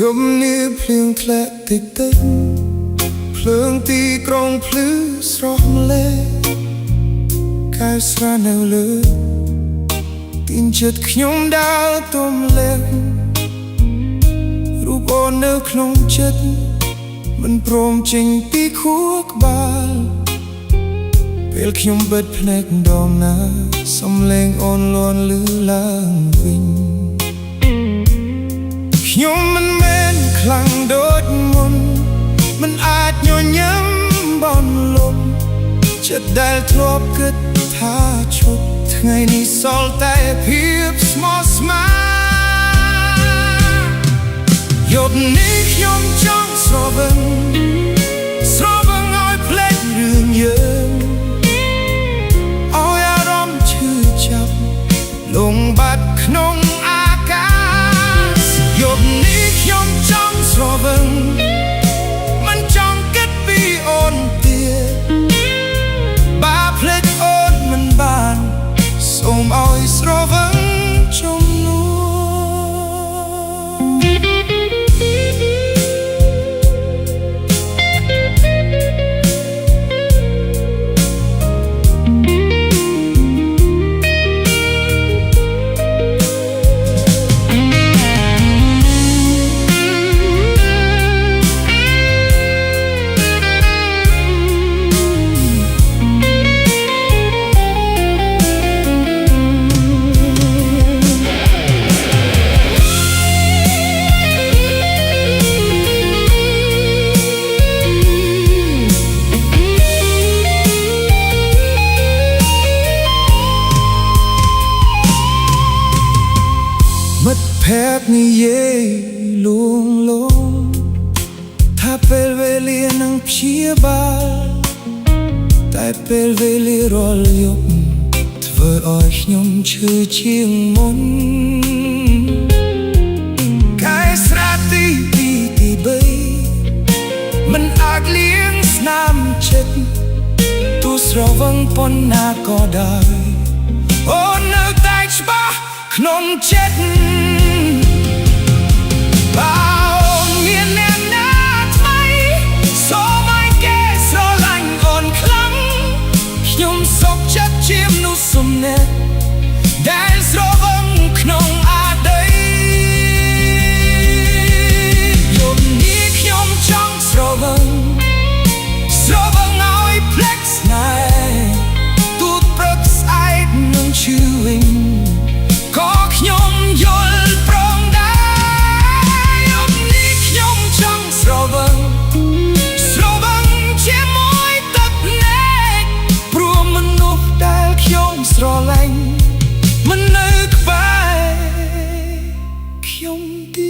យប់នេះភ្លៀងធ្លាក់តិចតិចភ្លើងទីក្រុងភ្លឺស្រស់ម្លេះកែស្រានៅលើទីនចិត្តខ្ញុំដើរទុំលេងរូបអូននៅក្នុងចិត្តមិនព្រមចេញពីខួរក្បាលពេលខ្ញុំបិទភ្នែកម្ដងណាសំឡេងអូនលាន់លឺឡើងវិញខ្ញុំមិនមែនខ្លាំងដូចមុនមិនអាចញញឹមបន់លំចិត្តដែលធ្លាប់គិតថាឈប់ថ្ងៃនេះសល់តែភាពស្មោះស្ម័គ្រយប់នេះខ្ញុំចង់ស្រវឹងឲ្យភ្លេចរឿងយើងឲ្យអារម្មណ៍ឈឺចាប់លងបាត់ក្នុងអាកាសយប់នេះខ្ញុំចង់ស្រវឹងមិនចង់គិតពីអូនទៀតបើភ្លេចអូនមិនបានសូមឲ្យស្រវឹងជំនួមិត្តភក្តិនិយាយលួងលោមថាពេលវេលានឹងព្យាបាលតែពេលវេលារាល់យប់ធ្វើឲ្យខ្ញុំឈឺជាងមុនកាយស្រាទី3មិនអាចលៀងស្នាមចិត្តទូស្រវឹងប៉ុណ្ណាក៏ដោយអូននៅតែច្បាស់ក្នុងចិត្តបើអូនមានអ្នកណាថ្មីសូមឲ្យគេស្រឡាញ់អូនខ្លាំងខ្ញុំសុខចិត្តជាមនុស្សសំណេះដែលស្រវឹងក្នុងអាដីយប់នេះខ្ញុំចង់ស្រវឹងឲ្យភ្លេចស្នេហ៍ទូតព្រឹកស្អែកនឹងឈឺវិញក៏ខ្ញុំយល់ព្រមដែរយប់នេះខ្ញុំចង់ស្រវឹងជាមួយទឹកភ្នែកព្រោះមនុស្សដែលខ្ញុំស្រឡាញ់មិននៅក្បែរខ្ញុំទេ